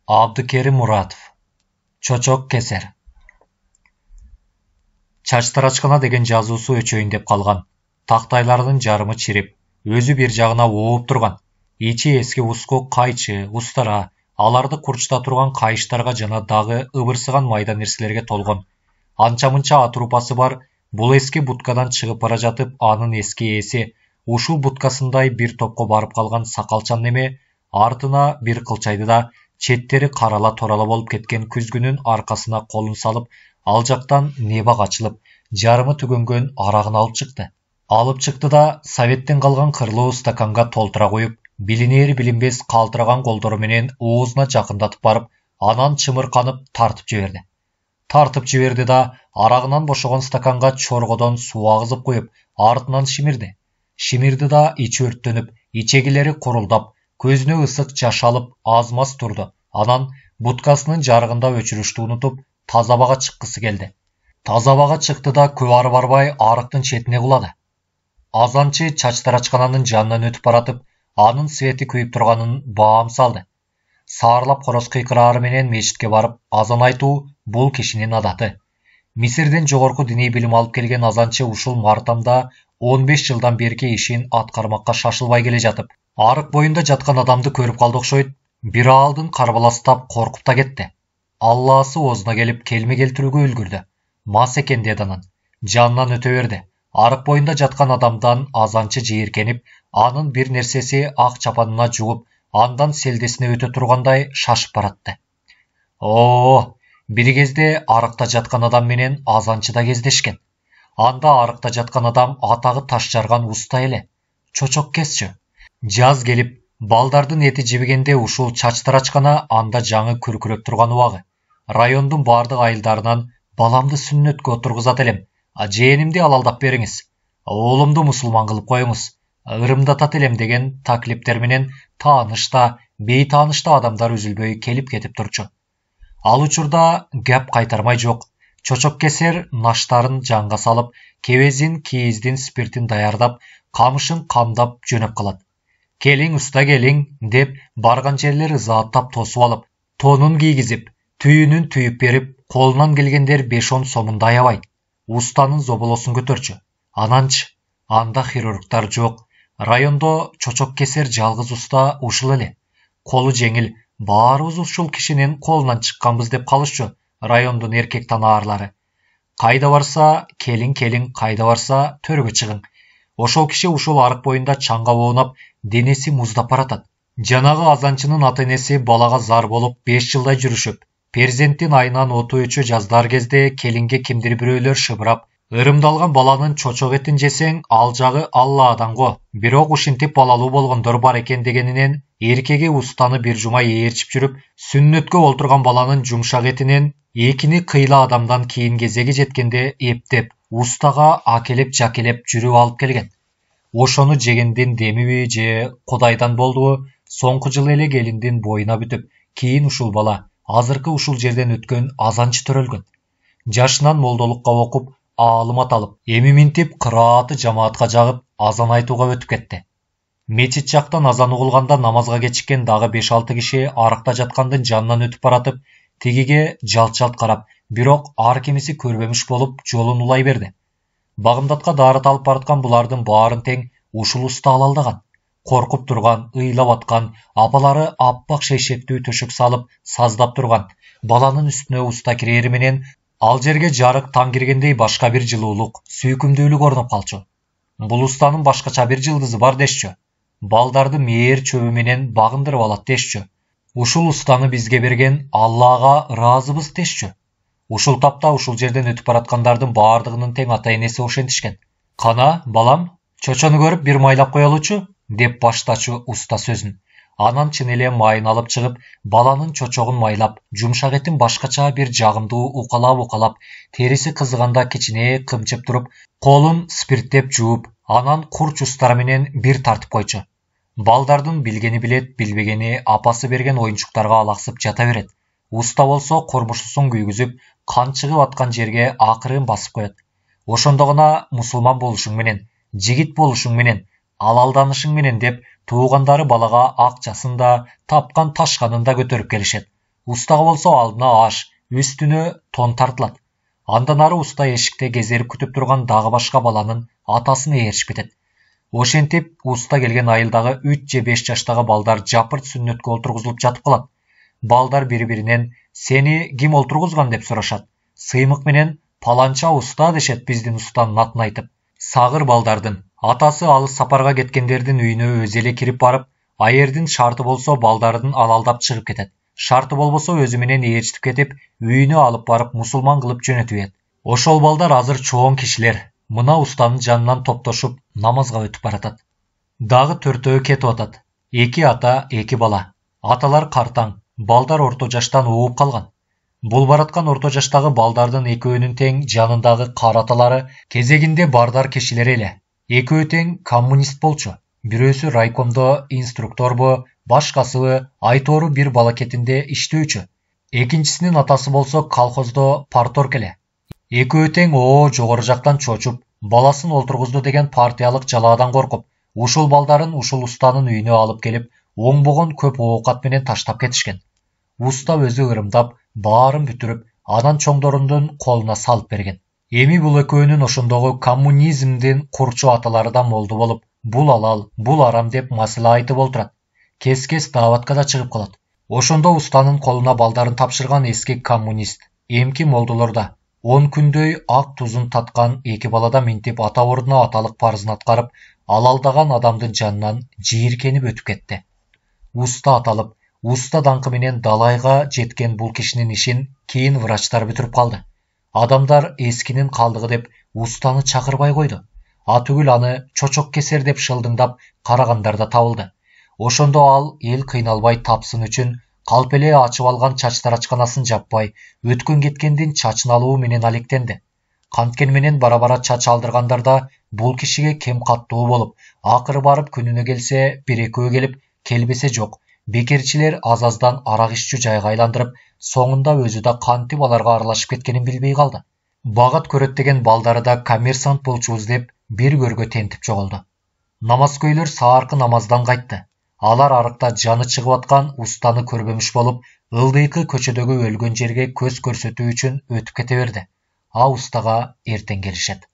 Abdukерим Muratov. Чочок кесер. Чачтарачкана деген жазуусу өчөйүн деп калган. Тактайлардын жарымы чирип, өзү бир жагына ооп турган. Ичи эски уску, кайчы, устара, аларды курчта турган кайыштарга жана дагы ыбырсыган майда нерселерге толгон. Анча-мынча ат рупасы бар, бул эски буткадан чыгып бара жатып, анын эски ээси ушул буткасындай бир топко барып калган сакалчан неме артына бир кылчайды да, четтери карала торала болуп кеткен күзгүнүн аркасына колун салып, ал жактан небак ачылып, жарымы түгөнгөн арагын алып чыкты. Алып чыкты да советтен калган кырлуу стаканга толтура коюп, билинери билинбес калтыраган колдору менен оозуна жакындатып барып, анан чымырканып тартып жиберди да арагынан бошогон стаканга чоргодон суу агызып коюп, артынан шимирди да ичи өрттөнүп, ичегилери курулдап, көзүнө ысык жаш алып аз-маз турду. Анан буткасынын жарыгында өчүрүштү унутуп, таза абага чыккысы келди. Таза абага чыкты да көп ары барбай арыктын четине кулады. Азанчы чачтарачкананын жанынан өтүп баратып, анын свети күйүп турганын баам салды. Саарлап короз кыйкыраары менен мечитке барып, азан айтуу бул кишинин адаты. Мисирден жогорку диний билим алып келген азанчы ушул мартамда 15 жылдан берки ишин аткармакка шашылбай келе жатып, арык боюнда жаткан адамды көрүп калды окшойт. Бир алдын карбаластап коркуп да кетти. Алласы оозуна келип келме келтирүүгө үлгүрдү. Мас экен деди анан. Жанынан өтө берди. Арык боюнда жаткан адамдан азанчы жийиркенип, анын бир нерсеси ак чапанына жугуп, андан селдесине өтө тургандай шашып баратты. Бир кезде арыкта жаткан адам менен азанчы да кездешкен. Анда арыкта жаткан адам атагы таш жарган уста эле. Чочок кесчү. Жаз келип, балдардын эти жибигенде ушул чачтарачкана анда жаңы күркүрөп турган убагы. Райондун бардык айылдарынан баламды сүннөткө отургузат элем. Жээнимди алалдап бериңиз. Оолумду мусулман кылып коюңуз. Ырымдатат элем деген таклиптер менен тааныш да, бейтааныш да адамдар үзүлбөй келип кетип турчу. Ал учурда гап кайтармай жок. Чочок кесер наштарын жанга салып, кебезин, кийиздин спиртин даярдап, камышын камдап жөнөп калат. Келиң уста келиң деп барган жерлер ызааттап тосуп алып, тонун кийгизип, түйүнүн түйүп берип, колунан келгендер 5-10 сомунда аябай. Устанын зоболосун көтөрчү. Ананчы, анда хирургтар жок. Райондо чочок кесер жалгыз уста ушул эле. Колу жеңил, баарыбыз ушул кишинин колунан чыкканбыз деп калышчу райондун эркек танаарлары. Кайда барса, келиң, кайда барса, төргө чыгың. Ошол киши ушул арык боюнда чаңга оонап, денеси муздап баратат. Жанагы азанчынын ата-энеси балага зар болуп 5 жылдай жүрүшүп, перзенттин айынан оту өчө жаздар кезде келинге кимдир бирөөлөр шыбырап, ырымдалган баланын чочок этин жесең, ал жагы Алладан го. Бирок ушинтип балалуу болгондор бар экен дегенинен эркеги устаны бир жума ээрчип жүрүп, сүннөткө олтурган баланын жумшак этинен экини кыйла адамдан кийин кезеги жеткенде эптеп, устага акелеп жакелеп жүрүп алып келген. Ошону жегендин демиби же Кудайдан болдубу, соңку жылы эле келиндин боюна бүтүп, кийин ушул бала азыркы ушул жерден өткөн азанчы төрөлгөн. Жашынан молдолукка окуп, аалымат алып, эми минтип кырааты жамаатка жагып, азан айтууга өтүп кетти. Мечит жактан азан угулганда намазга кечиккен дагы 5-6 киши арыкта жаткандын жанынан өтүп баратып, тигиге жалт-жалт карап, бирок ар кимиси көрбөмүш болуп жолун улай берди. Багымдатка даарат алып бараткан булардын баарын тең ушул уста алалдаган. Коркуп турган, ыйлап аткан, апалары аппак шейшектүү төшөк салып, саздап турган. Баланын үстүнө уста кирери менен ал жерге жарык таң киргендей башка бир жылуулук, сүйкүмдүүлүк орноп калчу. Бул устанын башкача бир жылдызы бар дешчү. Балдарды мээр чөбү менен багындырып алат дешчү. Ушул устаны бизге берген Аллага ыраазыбыз дешчү. Ушул тапта ушул жерден өтүп бараткандардын баардыгынын тең ата-энеси ошентишкен. Кана, балам, чочону көрүп бир майлап коелучу, деп баштачу уста сөзүн. Анан чын эле майын алып чыгып, баланын чочогун майлап, жумшак этин башкача бир жагымдуу укалап, териси кызыганда кичине кымчып туруп, колун спирттеп жууп, анан курч устары менен бир тартып койчу. Балдардын билгени билет, билбегени апасы берген оюнчуктарга алаксып жата берет. Уста болсо кормушусун күйгүзүп, кан чыгып аткан жерге акырын басып коет. Ошондо гана мусулман болушуң менен, жигит болушуң менен, алалданышың менен деп туугандары балага акчасын да, тапкан ташканын да көтөрүп келишет. Устага болсо алдына аш, үстүнө тон тартылат. Андан ары уста эшикте кезерип күтүп турган дагы башка баланын атасын ээрчип кетет. Ошентип уста келген айылдагы 3 же 5 жаштагы балдар жапырт сүннөткө олтургузулуп жатып калат. Балдар бири-биринен сени ким олтургузган деп сурашат. Сыймык менен паланча уста дешет биздин устанын атын айтып. Сагыр балдардын атасы алыс сапарга кеткендердин үйүнө өзү эле кирип барып, аердин шарты болсо балдардын алалдап чыгып кетет. Шарты болбосо өзү менен ээрчитип кетип, үйүнө алып барып мусулман кылып жөнөтүп. Ошол балдар азыр чоң кишилер. Мына устанын жанынан топтошуп намазга өтүп баратат. Дагы төртөө кетип атат. 2 ата, 2 бала. Аталар картаң, балдар орто жаштан ууп калган. Бул бараткан орто жаштагы балдардын экөөнүн тең жанындагы караталары кезегинде бардар кишилер эле. Экөө тең коммунист болчу. Бирөөсү райкомдо инструкторбу, башкасыбы айтору бир бала кетинде иштөөчү. Экинчисинин атасы болсо колхоздо парторг эле. Экөө тең жогору жактан чочуп, баласын олтургузду деген партиялык жалаадан коркуп, ушул балдарын ушул устанын үйүнө алып келип, оңбогон көп оокат менен таштап кетишкен. Уста өзү ырымдап, баарын бүтүрүп, анан чоңдорундун колуна салып берген. Эми бул экөөнүн ошондогу коммунизмдин курчу аталары да молду болуп, бул алал, бул арам деп маселе айтып олтурат. Кес-кес дааватка да чыгып калат. Ошондо устанын колуна балдарын тапшырган эски коммунист, эмки молдолор да 10 күндөй ак тузун таткан 2 балада минтип ата ордуна аталык парызын аткарып, алалдаган адамдын жанынан жийиркенип өтүп кетти. Уста аталып, уста даңкы менен далайга жеткен бул кишинин ишин кийин врачтар бүтүрүп калды. Адамдар эскинин калдыгы деп устаны чакырбай койду. Түгүл аны чочок кесер деп шылдыңдап карагандар да табылды. Ошондо ал эл кыйналбай тапсын үчүн калпеле ачып алган чач тарачканасын жаппай, өткөн кеткендин чачын алуу менен алектенди. Канткени менен бара-бара чач алдыргандарда бул кишиге кем каттуу болуп, акыры барып күнүнө келсе бир-экөө келип, келбесе жок. Бекерчилер аз-аздан арак иччү жайга айландырып, соңунда өзү да кантип аларга аралашып кеткенин билбей калды. Багат көрөт деген балдары да коммерсант болчубуз деп бир көргө тентип жоголду. Намазкөйлөр сааркы намаздан кайтты. Алар арыкта жаны чыгып аткан устаны көрбөмүш болуп, ылдыйкы көчөдөгү өлгөн жерге көз көрсөтүү үчүн өтүп кете берди. Устага эртең келишет.